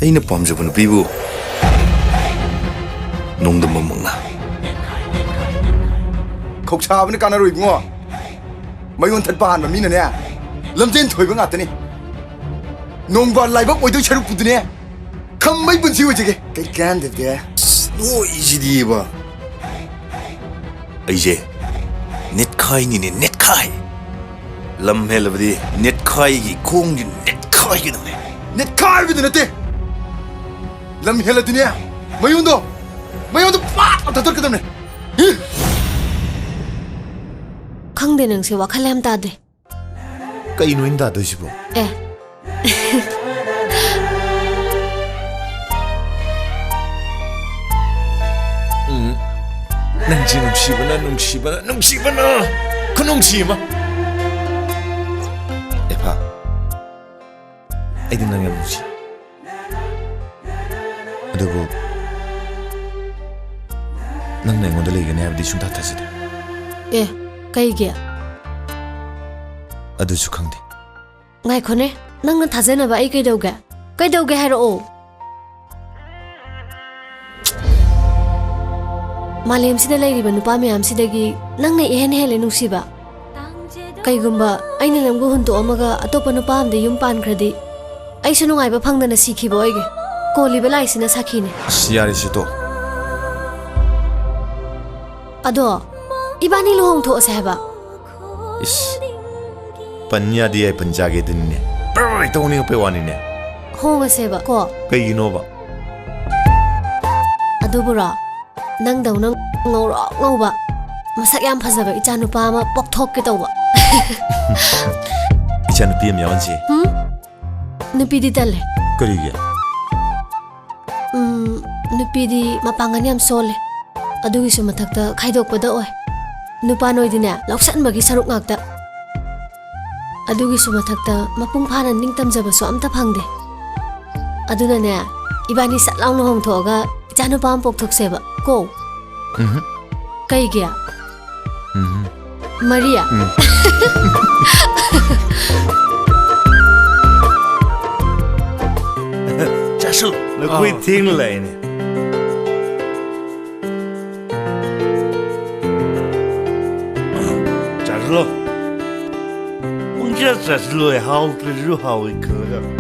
ꯑꯩꯅ ꯄꯥꯝꯖꯕ ꯅꯨꯄꯤꯕꯨ ꯅꯣꯡꯗꯝꯕ ꯃꯪꯅ ꯈꯧꯁꯥꯕꯅ ꯀꯥꯟꯅꯔꯣꯏ ꯏꯕꯨꯡꯉꯣ ꯃꯌꯣꯟ ꯊꯠꯄ ꯍꯥꯟꯕ ꯃꯤꯅꯅꯦ ꯂꯝꯖꯦꯟ ꯊꯣꯏꯕ ꯉꯥꯛꯇꯅꯤ ꯅꯣꯡꯕ ꯂꯥꯏꯕꯛ ꯑꯣꯏꯗꯣꯏ ꯁꯔꯨꯛꯄꯨꯗꯨꯅꯦ ꯈꯝꯕꯩ ꯄꯨꯟꯁꯤ ꯑꯣꯏꯖꯒꯦ ꯀꯩ ꯀꯥꯟꯗꯕꯗꯦ ꯅꯣꯏꯁꯤꯗꯤꯕ ꯑꯩꯁꯦ ꯅꯦꯠꯈꯥꯏꯅꯤꯅꯦ ꯅꯦꯠꯈꯥꯏ ꯂꯝ ꯍꯦꯜꯂꯕꯗꯤ ꯅꯦꯠꯈꯥꯏꯒꯤ ꯈꯣꯡꯁꯤ ꯅꯦꯠꯈꯥꯏꯒꯗꯕꯅꯦ ꯅꯦꯠꯈꯥꯏꯕꯗꯨ ꯅꯠꯇꯦ ꯂꯝ ꯍꯦꯜꯂꯗꯤꯅꯦ ꯃꯌꯣꯟꯗꯣ ꯄꯥꯠ ꯊꯠꯀꯗꯕꯅꯦ ꯈꯪꯗꯦ ꯅꯪꯁꯦ ꯋꯥꯈꯜ ꯌꯥꯝ ꯇꯥꯗ꯭ꯔꯦ ꯀꯩꯅꯣ ꯑꯩꯅ ꯇꯥꯗꯣꯏꯁꯤꯕꯣ ꯑꯦ ꯅꯪꯁꯤ ꯅꯨꯡꯁꯤꯕꯅ ꯈꯨꯅꯨꯡꯁꯤ ꯑꯃ 에파 ꯑꯩꯗꯤ ꯅꯪ ꯌꯥꯝ ꯅꯨꯡꯁꯤ ꯑꯗꯨꯕꯨ ꯅꯪꯅ ꯑꯩꯉꯣꯟꯗ ꯂꯩꯒꯅꯤ ꯍꯥꯏꯕꯗꯤ ꯁꯨꯡꯊꯥ ꯊꯥꯖꯗꯦ ꯑꯦ ꯀꯩꯒꯤ ꯑꯗꯨꯁꯨ ꯈꯪꯗꯦ ꯉꯥꯏꯈꯣꯅꯦ ꯅꯪꯅ ꯊꯥꯖꯅꯕ ꯑꯩ ꯀꯩꯗꯧꯒꯦ ꯍꯥꯏꯔꯛꯑꯣ ꯃꯥꯂꯦꯝꯁꯤꯗ ꯂꯩꯔꯤꯕ ꯅꯨꯄꯥ ꯃꯌꯥꯝꯁꯤꯗꯒꯤ ꯅꯪꯅ ꯏꯍꯦꯟ ꯍꯦꯜꯂꯦ ꯅꯨꯡꯁꯤꯕ ꯀꯩꯒꯨꯝꯕ ꯑꯩꯅ ꯅꯪꯕꯨ ꯍꯨꯟꯇꯣꯛꯑꯝꯃꯒ ꯑꯇꯣꯞꯄ ꯅꯨꯄꯥ ꯑꯃꯗ ꯌꯨꯝ ꯄꯥꯟꯈ꯭ꯔꯗꯤ ꯑꯩꯁꯨ ꯅꯨꯡꯉꯥꯏꯕ ꯐꯪꯗꯅ ꯁꯤꯈꯤꯕ ꯑꯣꯏꯒꯦ ꯀꯣꯜꯂꯤꯕ ꯂꯥꯏꯁꯤꯅ ꯁꯥꯈꯤꯅꯦ ꯌꯥꯔꯤꯁꯤ ꯇꯣ ꯑꯗꯣ 이반이 ꯂꯨꯍꯣꯡꯊꯣꯛꯑꯁꯦ ꯍꯥꯏꯕ 이씨 ꯄꯟꯌꯥꯗꯤ ꯑꯩ ꯄꯟꯖꯥꯒꯦꯗꯨꯅꯤꯅꯦ ꯄꯔꯣꯏ ꯇꯧꯅꯤꯡꯉꯛꯄꯩ ꯋꯥꯅꯤꯅꯦ ꯍꯣꯡꯉꯁꯦꯕ ꯀꯣ ꯀꯩꯒꯤꯅꯣꯕ ꯑꯗꯨꯕꯨꯔꯣ ꯅꯪꯗꯧꯅ ꯉꯧꯔꯣꯛ ꯉꯧꯕ ꯃꯁꯛ ꯌꯥꯝ ꯐꯖꯕ ꯏꯆꯥꯅꯨꯄꯥ ꯑꯃ ꯄꯣꯛꯊꯣꯛꯀꯦ ꯇꯧꯕ 이자누피 ꯑꯃ ꯌꯥꯎꯍꯟꯁꯤ ꯅꯨꯄꯤꯗꯤ ꯇꯜꯂꯦ ꯀꯔꯤꯒꯤ ꯅꯨꯄꯤꯗꯤ ꯃꯄꯥꯡꯒꯜ ꯌꯥꯝ ꯁꯣꯜꯂꯦ ꯑꯗꯨꯒꯤꯁꯨ ꯃꯊꯛꯇ ꯈꯥꯏꯗꯣꯛꯄꯗ ꯑꯣꯏ ꯅꯨꯄꯥ ꯅꯣꯏꯗꯤꯅꯦ ꯂꯧꯁꯟꯕꯒꯤ ꯁꯔꯨꯛ ꯉꯥꯛꯇ ꯑꯗꯨꯒꯤꯁꯨ ꯃꯊꯛꯇ ꯃꯄꯨꯡ ꯐꯥꯅ ꯅꯤꯡꯇꯝꯖꯕꯁꯨ ꯑꯝꯇ ꯐꯪꯗꯦ ꯑꯗꯨꯅꯅꯦ 이반이 ꯁꯠ ꯂꯥꯎꯅ ꯍꯣꯡꯊꯣꯛꯑꯒ 이자누ꯄꯥ ꯑꯃ ꯄꯣꯛꯊꯣꯛꯁꯦꯕ ꯀꯣ ꯀꯩꯒꯤ ꯃꯔꯤꯌꯥ 자수 너구이 팅라이네 자수로 혼자 자수로에 하우트를 하고 있거든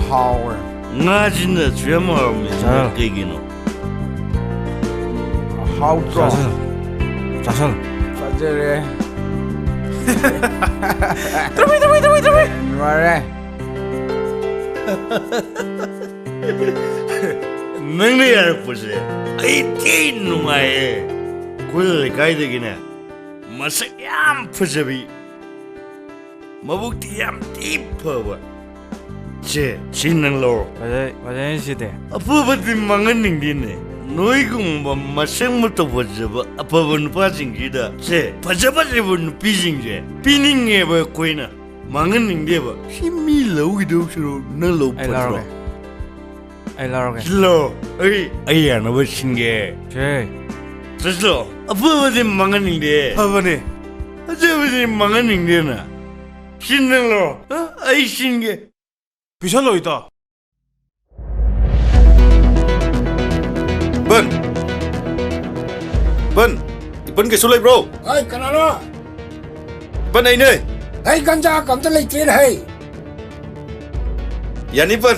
하우 나진의 죄마음이 깨기노 하우 자살 자제래 들어봐 말해 너네 알고서 아이티 누마에 굴 가이드기네 마스 얌 푸저비 마북티 얌 띠퍼와 제 진능로 맞아요 시대 아빠버디 망은닝디네 너희가 마생부터 보자봐 아빠번 빠진기다 제 바자바지분 비징제 비닝에 봐 코이나 망은닝데 봐 힘이 러기도 없어 너로 퍼져 ai lo rồi 로 어이 안 와신게 chơi 됐어 아빠버디 망은닝데 아버네 아저버디 망은닝데나 신능로 아이 신게 비살로 있다 Bun, Bun cái số lấy bro. Hey, kanano? Bun này nơi. Hey, ganja kam ta lei train hey. Yani Bun.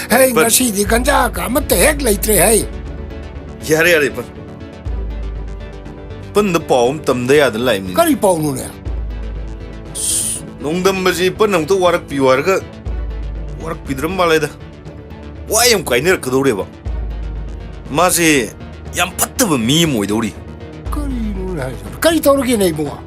Hey, ngasi di ganja kam ta hek lei train hey. Yare Bun. Bun the palm tam de ya de lai ni. Kari pau nu ne. Nong dam ba ji Bun nong to warak pi warga. Warak pi drum malai da. Wa yam kai ner ka dore ba. 마지 얌 파트브 미 모이도리 Kari nu ne. Kari tau ki nei bunga.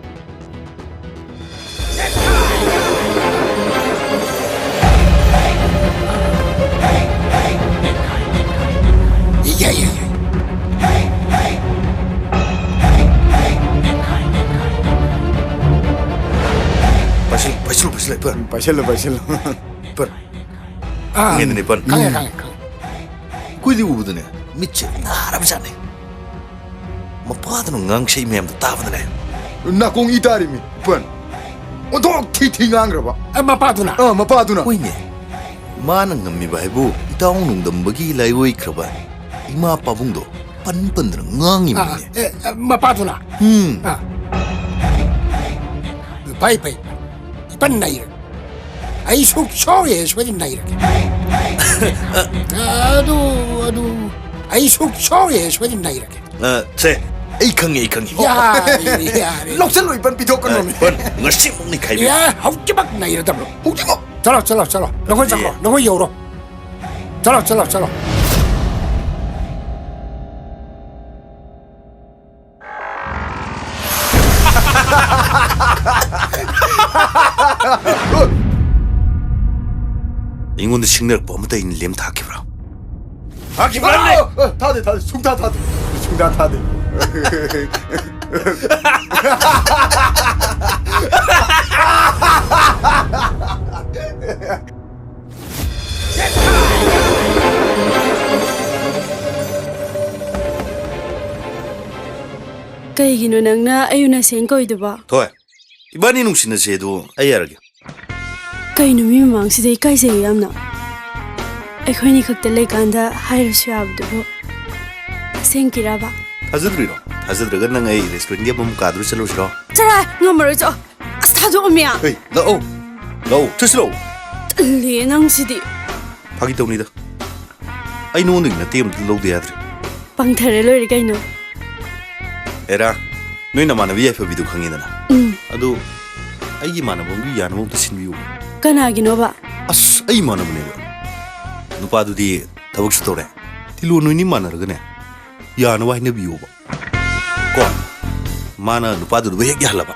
Yeah. 바실 번 바실로 번 Ah. ngene 번 Kang. kuidi ubudune 미치 나라비잖네 마파드는 강시 멤도 따버네 나공 이다리미 번 어도 티팅한 거봐 Ama pa tu na. 마파두나 오이네 Mana ngamiba haibu itaw nungdambagi laywoikraba ima pabungdo panpandra ngangi mane. Mapatuna. Pai pai. Ipan nair. Ai suk soye swedi nair. Aduh. Ai suk soye swedi nair. Se ikangi. Yari. Loksan lo ipan pitok kan mo. Ban ngasik ni kai. Ya, haukimak nair tablo. Hukimo. Chalo. Nako yoro. Chalo. 인군도 식력 범다 인 렘 타키브라. 다들 숭다 다들. Kaigino nangna ayuna sengkoiduba. 토에 이반이 농신의 제도 아이야르게. Kaino mi mamangsidai kaise yamna. Aikhoini khakta leikanda hairasu yabdubo. Asengkiraba. 타즈드리가 난 아이 레스토랑에 봄 가드로 셀로시로. Chara ngamarjo. Astado omya. 헤이 나오 트스로. Le nangsidi. 파기 때문이다. 아이 노는 나 때문 로드야들. Pangthare lori kaino. 에라 너희나 만나 위에서 비도 강이잖아. 아도 아이기 만나 보면 야는 몸도 신비고. Kanaginoba. 아스 아이 만나 보내고. 누파도디 더벅스 도래. 딜로 너희 만나러 그네. 야는 와 있는 비오고. 고 만나 누파도 왜 얘기할라봐.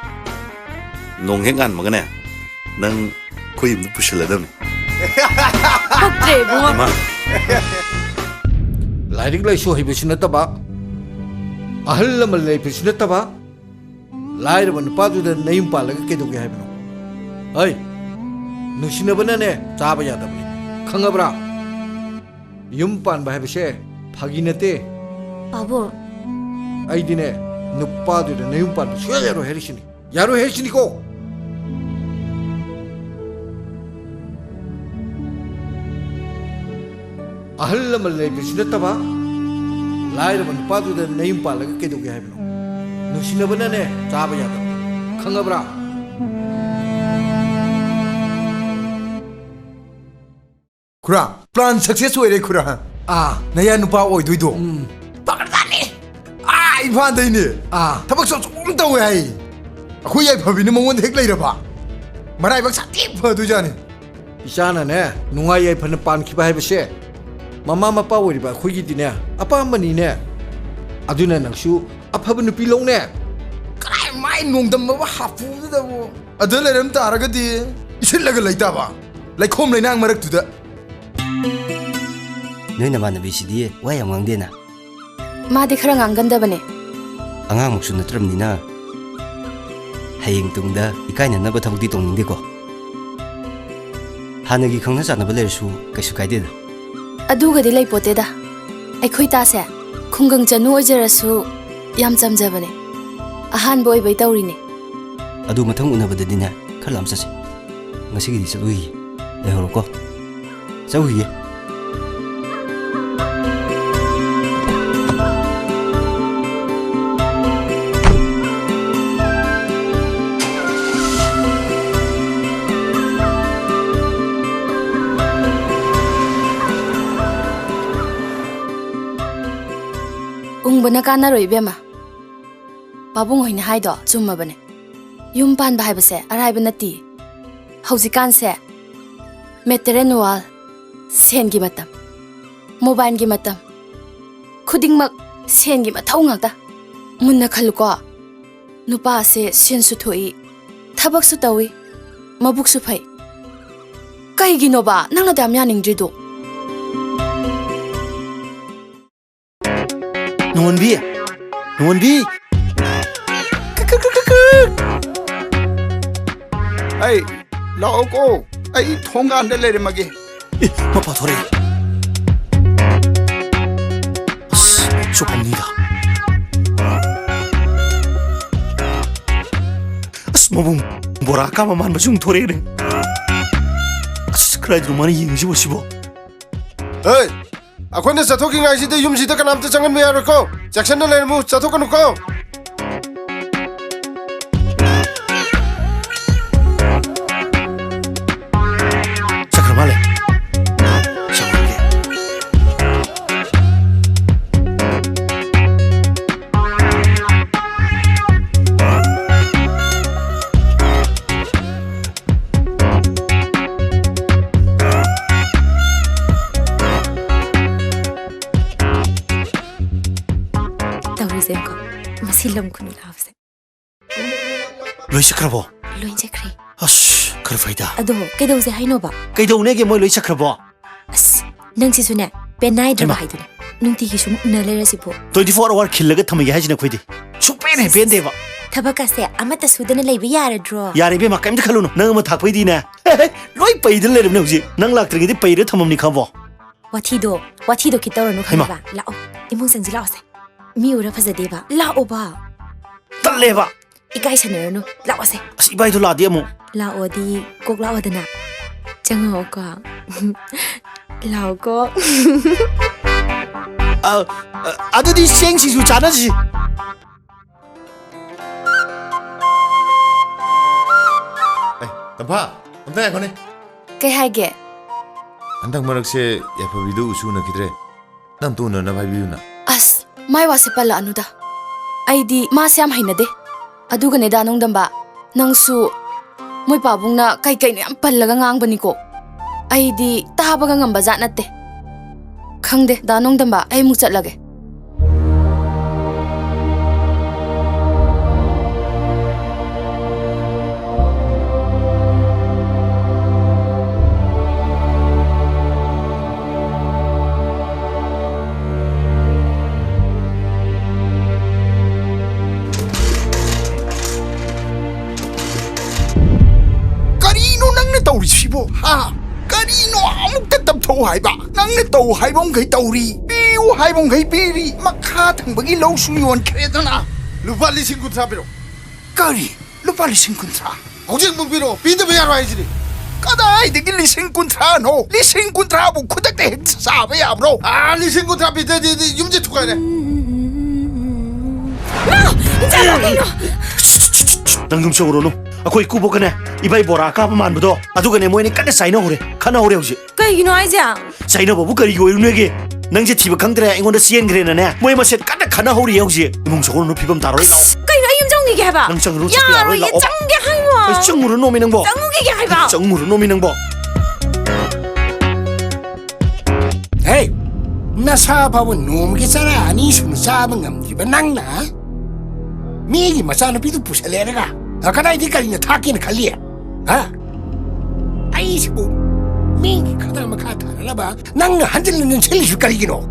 농행안 먹네. 난 코임도 부실라더니. Paktre bunga. 이마 Lairik lai so hibu sinataba. Ahal lamal lai pi sinataba. Lair ban padu da nayum palaga kedo ke haibno. Ai. Nusinabana ne chaba yadabni. Khangabra. Yum pan ba haibse phaginate. Babo. Ai dine nupadu da nayum pan so yaro herishini. Yaro herishini ko. Ahal lamal lai pi sinataba. Lair ban padu da nayum palaga kedo ke haibno. Nusinabana ne chaba yadabni. Khangabra. Kura, plan success oire kura. Naya nupa oidoido. Pakadani. Ifan dai ne. Tabak so som tawe hai. Akhui ai phabini mongon hek leiraba. Marai bak sati phadu jane. Isana ne nungai ai phana pan khiba haibse mama mapa woriba khuigi dine apa mani ne aduna nangsu afaba nupi long ne Kai mai nongdam ba hafu da bo. Adala ram taraga di. Isilaga leita ba. Laikhom leinang marak tu da. Noi namanabisidi wa yam ngangdena Madi khara ngangandabane. angang muksu natramnina hayeng tungda ikaina naba thabukti tongningdeko hanagi khangna janaba lersu kaisu kaideda Adugadi leipoteda. Aikhoi tase khungang chanu ojarasu yam chamjabane. Ahan boy bai tawrine. adu mathang unabadadina khalam sase ngasigi chalui lehorko chawhiye Ungbana kana roibema. Babung hoina haido chummabane. Yum pan ba haibase araiba nati. Haujikan se meterenual sen gi matam. Mobile gi matam. Khudingmak sen gi mathau ngakta. Munna khaluko. Nupa se sen su thoi. Thabak su tawi. Mabuk su phai. Kai gi no ba nangna dam ya ningjido. Nuanbi Ai, lao ko. Ai thongan de lere mage. mapa thore sopamnida mabung boraka maman majung thore ne 그라이드로 많이 이행시 보시고. 에이, 아콘데 자토킹 아이시데 윰시데 까남테 장은 미야르코 잭슨을 내무 자토카누코. 자 그럼 할래. 자 그럴게. Taurizem ko. Masilam ko nila hafse. 로이 시크라보. Loin je kre. 아씨 그래 파이다. Ado, kay daw se haino ba? 그이도네게 뭐 로이 시크라보. As, nang si sune. Penay dra ba haidune. Nung tigi sum nalera si po. 24 hour 킬러가 탐이게 하지네 코이디. 축배네 벤데바. Tabaka se amata sudana lay bi yara draw. 야래 베 막감도 칼로노. 너무 탁보이디네. 로이 빠이들 내려면 오지. 낭 락들게 빠이를 탐음니 칸보. Watido ki tawra no Haima. khaba. Lao. Imong sang jila ase. Mi ura phazade ba. Lao ba. 딸레바. Ikai sanero no. Lao ase. 아씨 이바이도 라디야 뭐. Lao di kok lao dana. Jango ka. Lao ko. 아들이 생시수 잘하지. Tampa, amta kone. Kay haige. Andang marakse yapabidu usuna kidre. Nam tu na bhaibiyuna. As, mai wasi pala anuda. Aidi ma siam hainade. Aduga ne danong damba. Nangsu moy pabong na kay ne am palaga ngang bani ko. Aidi tahabaga ngamba zat natte. Khangde danong damba ay muk chatlage. Karino nang na tauri sibo ha? Karino amuk tatam tho hai ba? Nang na tau hai bong kai tauri. Piu hai bong kai piri. Makha thang bagi lo su yon kredana. Lupa lising kuntra biro. Kari lupa lising kuntra. Hojing mung biro. Bidu biyar waijini. Kadaidagi lising kuntra no? Lising kuntra bu khudak te sa ba ya bro? Ah, lising kuntra bide di yumje tukay ne. 낭좀 속으로노. 아코이 꾸보가네. 이바이 보라 까만부도. 아두가네 모이니 까네 사이나 호래. 카나 호래 오지. Kaygino aja. 사이나 보부 거리고 이르네게. 낭제 티브 강드레 앵원데 시엔 그래나네. 모이 마셋 까네 카나 호래 오지. 이몽 속으로노 피범 다로이 나오. Kaygino ayum jong gi ba. 낭 정으로 Ya, 잡야 ro 로이 ye 나오. jang ge hai mo. 정으로 놈이는 거. Jang gi ba. 정으로 놈이는 거. Hey, nasa pa nom ki sara ani sun sa bangam di banang na. Mi masa na pitu pusalera ka. Akana di kali na takin kali. Ha? Ai sibu. Mi kada makata na ba nang handil ng sili su kali gino.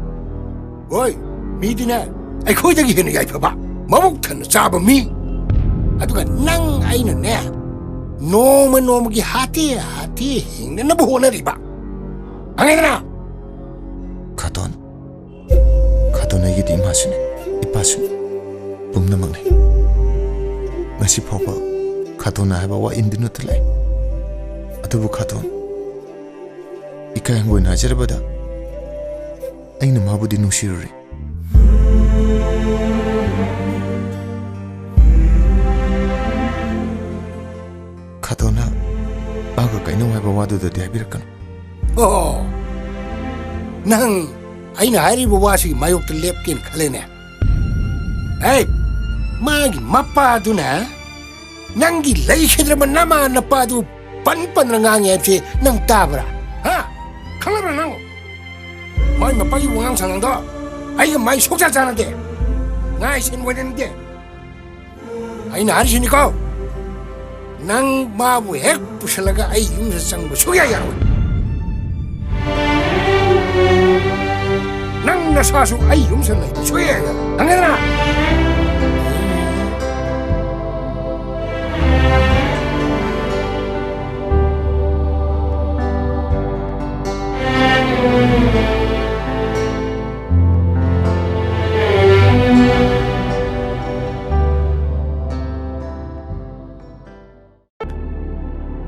Oy, mi dina ai khoi dagi hin yai pa ba. Mabuk tan sa ba mi. Atuka nang ai na ne. Nom ki hati hing na buho na riba. Angay na. Katon ay gidi imasune. Ipasune. Bumnamangne. Ngasi papa katon na haba wa indinu talay. Atubu katon. Ikayang goy na jarabada. Ay na mabudi nushiruri. Katon na aga kaino haba wadu da dihabirakan. Oh. Nang ay na hari bawasi mayok to lepkin kalene. Hey, magi mapadu na. Nanggi lay siya nama na padu pan nangangyay si nang tabra. Ha? Kalabra nang. May mapayuwangang sanang do. Ay may suksa sana de. Ngay sinwanan de. Ay na hari sinikaw. Nang mabuhek pusalaga ay yung sasang busuyayaro. Nang nasasu ay yung sanay busuyayaro. Hanggang na!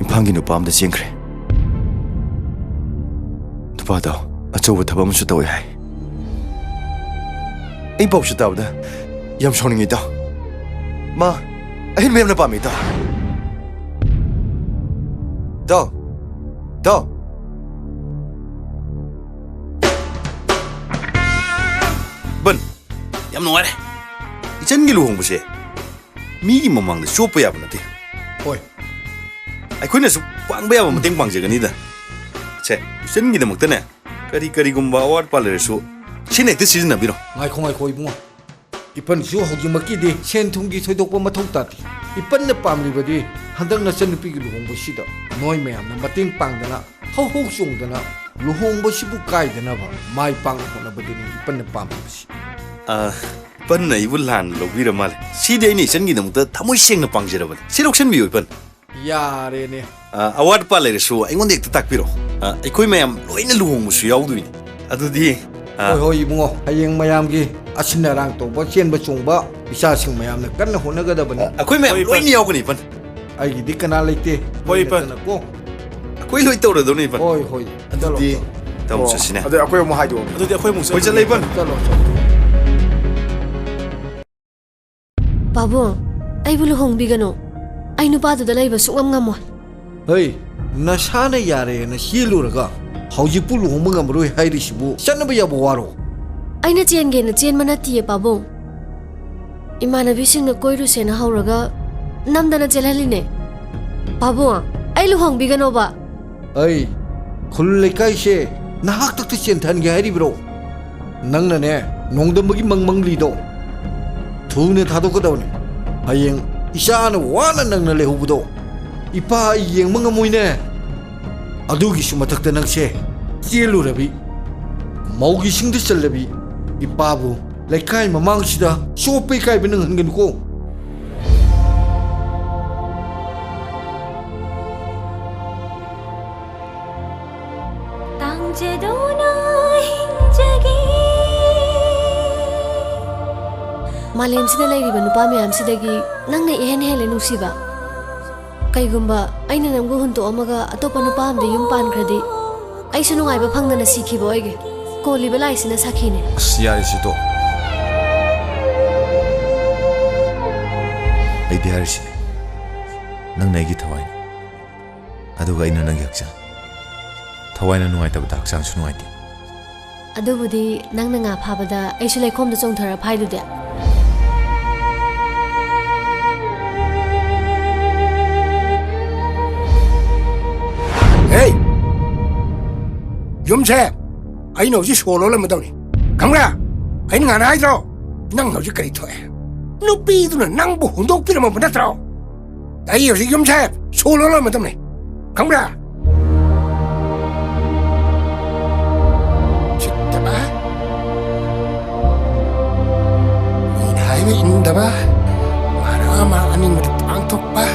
방기 누빠 아무데 쟁크래. ꯅꯨꯄꯥꯗꯣ ꯑꯆꯧꯕ ꯊꯕꯛ ꯑꯃꯁꯨ ꯇꯧꯋꯦ ꯍꯥꯏ ꯑꯩ ꯄꯥꯎꯁꯨ ꯇꯥꯕꯗ ꯌꯥꯝ ꯁꯥꯎꯅꯤꯡꯉꯤ ꯏꯇꯥꯎ ꯃꯥ ꯑꯍꯤꯡ ꯃꯌꯥꯝꯅ ꯄꯥꯝꯃꯤ ꯏꯇꯥꯎ ꯏꯇꯥꯎ ꯏꯇꯥꯎ ꯕꯟ ꯌꯥꯝ ꯅꯨꯡꯉꯥꯏꯔꯦ ꯏꯆꯟꯒꯤ ꯂꯨꯍꯣꯡꯕꯁꯦ ꯃꯤꯒꯤ ꯃꯃꯥꯡꯗ ꯆꯣꯞꯄ ꯌꯥꯕ ꯅꯠꯇꯦ ꯍꯣꯏ ꯑꯩꯈꯣꯏꯅꯁꯨ ꯄꯥꯡꯕ ꯌꯥꯕ ꯃꯇꯦꯡ ꯄꯥꯡꯖꯒꯅꯤꯗ ꯁꯦ ꯏꯆꯟꯒꯤꯗꯃꯛꯇꯅꯦ ꯀꯔꯤꯒꯨꯝꯕ ꯑꯋꯥꯠ ꯑꯄꯥ ꯂꯩꯔꯁꯨ ꯁꯤꯅ ꯍꯦꯛꯇ ꯁꯤꯖꯤꯟꯅꯕꯤꯔꯣ ꯉꯥꯏꯈꯣ ꯏꯕꯨꯡꯉꯣ 이쁜ꯁꯨ ꯍꯧꯖꯤꯛꯃꯛꯀꯤꯗꯤ ꯁꯦꯟ ꯊꯨꯝꯒꯤ ꯊꯣꯏꯗꯣꯛꯄ ꯃꯊꯧ ꯇꯥꯗꯦ 이쁜ꯅ ꯄꯥꯝꯂꯤꯕꯗꯤ ꯍꯟꯗꯛ ꯅꯆꯟꯅꯨꯄꯤꯒꯤ ꯂꯨꯍꯣꯡꯕꯁꯤꯗ ꯅꯣꯏ ꯃꯌꯥꯝꯅ ꯃꯇꯦꯡ ꯄꯥꯡꯗꯅ ꯍꯧ ꯆꯣꯡꯗꯅ ꯂꯨꯍꯣꯡꯕꯁꯤꯕꯨ ꯀꯥꯏꯗꯅꯕ ꯃꯥꯏ ꯄꯥꯛꯅ ꯍꯣꯠꯅꯕꯗꯨꯅꯤ 이쁜ꯅ ꯄꯥꯝꯂꯤꯕꯁꯤ ꯏꯄꯟꯅ ꯑꯩꯕꯨ ꯂꯥꯟꯅ ꯂꯧꯕꯤꯔ ꯃꯥꯜꯂꯦ ꯁꯤꯗꯤ ꯑꯩꯅ ꯏꯆꯟꯒꯤꯗꯃꯛꯇ ꯊꯃꯣꯏ ꯁꯦꯡꯅ ꯄꯥꯡꯖꯔꯕꯅꯤ ꯁꯤ ꯂꯧꯁꯟꯕꯤꯌꯨ 이쁜 ꯌꯥꯔꯦꯅꯦ ꯑꯋꯥꯠ ꯑꯄꯥ ꯂꯩꯔꯁꯨ ꯑꯩꯉꯣꯟꯗ ꯍꯦꯛꯇ ꯇꯥꯛꯄꯤꯔꯣ ꯑꯩꯈꯣꯏ ꯃꯌꯥꯝ ꯂꯣꯏꯅ ꯂꯨꯍꯣꯡꯕꯁꯨ ꯌꯥꯎꯗꯣꯏꯅꯤ ꯑꯗꯨꯗꯤ ꯍꯣꯏ 이bungo ꯍꯌꯦꯡ ꯃꯌꯥꯝꯒꯤ ꯑꯁꯤꯟ ꯑꯔꯥꯡ ꯇꯧꯕ ꯆꯦꯟꯕ ꯆꯣꯡꯕ ꯏꯆꯥꯁꯤꯡ ꯃꯌꯥꯝꯅ ꯀꯟꯅ ꯍꯣꯠꯅꯒꯗꯕꯅꯤ ꯑꯩꯈꯣꯏ ꯃꯌꯥꯝ ꯂꯣꯏꯅ ꯌꯥꯎꯒꯅꯤ 이쁜 ꯑꯩꯒꯤꯗꯤ ꯀꯅꯥ ꯂꯩꯇꯦ ꯍꯣꯏ ꯏꯄꯟ ꯀꯣ ꯑꯩꯈꯣꯏ ꯂꯣꯏ ꯇꯧꯔꯗꯧꯅꯤ 이쁜 ꯍꯣꯏ ꯑꯗꯨꯗꯤ ꯇꯧ ꯆꯠꯁꯤꯅꯦ ꯑꯗꯨ ꯑꯩꯈꯣꯏ ꯑꯃꯨꯛ ꯍꯥꯏꯗꯣꯛꯑꯣ ꯑꯗꯨꯗꯤ ꯑꯩꯈꯣꯏ ꯑꯃꯨꯛ ꯍꯣꯏ ꯆꯠꯂꯦ 이쁜 ꯆꯠꯂꯣ ꯄꯥꯕꯨꯡ ꯑꯩꯕꯨ ꯂꯨꯍꯣꯡꯕꯤꯒꯅꯨ ꯑꯩ ꯅꯨꯄꯥꯗꯨꯗ ꯂꯩꯕ ꯁꯨꯡꯉꯝ ꯉꯝꯃꯣꯏ ꯍꯩ ꯅꯁꯥꯅ ꯌꯥꯔꯦꯅ ꯆꯦꯜꯂꯨꯔꯒ ꯍꯧꯖꯤꯛꯄꯨ ꯂꯨꯍꯣꯡꯕ ꯉꯝꯃꯔꯣꯏ ꯍꯥꯏꯔꯤꯁꯤꯕꯨ ꯆꯠꯅꯕ ꯌꯥꯕ ꯋꯥꯔꯣ ꯑꯩꯅ ꯆꯦꯟꯒꯦꯅ ꯆꯦꯟꯕ ꯅꯠꯇꯤꯌꯦ ꯄꯥꯕꯨꯡ ꯏꯃꯥꯟꯅꯕꯤꯁꯤꯡꯅ ꯀꯣꯏꯔꯨꯁꯦꯅ ꯍꯧꯔꯒ ꯅꯝꯗꯅ ꯆꯦꯜꯍꯜꯂꯤꯅꯦ ꯄꯥꯕꯨꯡ ꯑꯩ ꯂꯨꯍꯣꯡꯕꯤꯒꯅꯣꯕ ꯑꯩ ꯈꯨꯜ ꯂꯩꯀꯥꯏꯁꯦ ꯅꯍꯥꯛꯇꯛꯇ ꯆꯦꯟꯊꯍꯟꯒꯦ ꯍꯥꯏꯔꯤꯕ꯭ꯔꯣ ꯅꯪꯅꯅꯦ ꯅꯣꯡꯗꯝꯕꯒꯤ ꯃꯪꯂꯤꯗꯣ ꯊꯨꯅ ꯊꯥꯗꯣꯛꯀꯗꯕꯅꯤ ꯍꯌꯦꯡ ꯏꯆꯥꯅ ꯋꯥꯅ ꯅꯪꯅ ꯂꯩꯍꯧꯕꯗꯣ ꯏꯄꯥ ꯑꯩ ꯌꯦꯡꯕ ꯉꯝꯃꯣꯏꯅꯦ ꯑꯗꯨꯒꯤꯁꯨ ꯃꯊꯛꯇ ꯅꯪꯁꯦ ꯆꯦꯜꯂꯨꯔꯕꯤ ꯃꯧꯒꯤꯁꯤꯡꯗ ꯆꯜꯂꯕꯤ 이빠부 ꯂꯩꯀꯥꯏ ꯃꯃꯥꯡꯁꯤꯗ ꯆꯣꯞꯄ ꯏꯀꯥꯏꯕ ꯅꯪꯍꯟꯒꯅꯨꯀꯣ ꯃꯥꯂꯦꯝꯁꯤꯗ ꯂꯩꯔꯤꯕ ꯅꯨꯄꯥ ꯃꯌꯥꯝꯁꯤꯗꯒꯤ ꯅꯪꯅ ꯏꯍꯦꯟ ꯍꯦꯜꯂꯦ ꯅꯨꯡꯁꯤꯕ ꯀꯩꯒꯨꯝꯕ ꯑꯩꯅ ꯅꯪꯕꯨ ꯍꯨꯟꯇꯣꯛꯑꯝꯃꯒ ꯑꯇꯣꯞꯄ ꯅꯨꯄꯥ ꯑꯃꯗ ꯌꯨꯝ ꯄꯥꯟꯈ꯭ꯔꯗꯤ ꯑꯩꯁꯨ ꯅꯨꯡꯉꯥꯏꯕ ꯐꯪꯗꯅ ꯁꯤꯈꯤꯕ ꯑꯣꯏꯒꯦ ꯀꯣꯜꯂꯤꯕ ꯂꯥꯏꯁꯤꯅ ꯁꯥꯈꯤꯅꯦ ꯑꯁ ꯌꯥꯔꯦ ꯁꯤꯇꯣ ꯑꯩꯗꯤ ꯍꯥꯏꯔꯤꯁꯤꯅꯦ ꯅꯪꯅ ꯑꯩꯒꯤ ꯊꯋꯥꯏꯅꯤ ꯑꯗꯨꯒ ꯑꯩꯅ ꯅꯪꯒꯤ ꯍꯛꯆꯥꯡ ꯊꯋꯥꯏꯅ ꯅꯨꯡꯉꯥꯏꯇꯕꯗ ꯍꯛꯆꯥꯡꯁꯨ ꯅꯨꯡꯉꯥꯏꯇꯦ ꯑꯗꯨꯕꯨꯗꯤ ꯅꯪꯅ ꯉꯥ ꯐꯥꯕꯗ ꯑꯩꯁꯨ ꯂꯩꯈꯣꯝꯗ ꯆꯣꯡꯊꯔ ꯐꯥꯏꯗꯨꯗꯤ Hey! Yumse! I know this whole of Madoni. Come here! I know I draw. Nang no jikari toy. No be to the Nang Bo, no Piram of Natro. I use the Yumse, solo of Madoni. Come here! Chitaba? In highway in the bar. Marama and in the Pantokpa.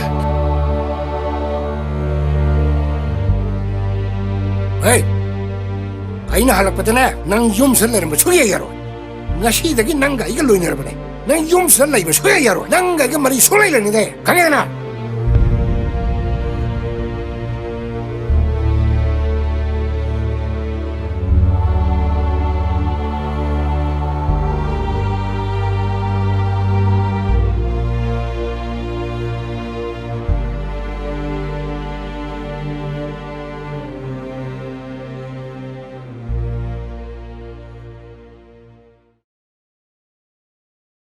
Hey! I know how to put an air. Nang Yum Seller was Suyaro. Nashi the Nanga, you learn. Nang Yum Seller was Suyaro. Nanga Marie Soleil in there. Kangana.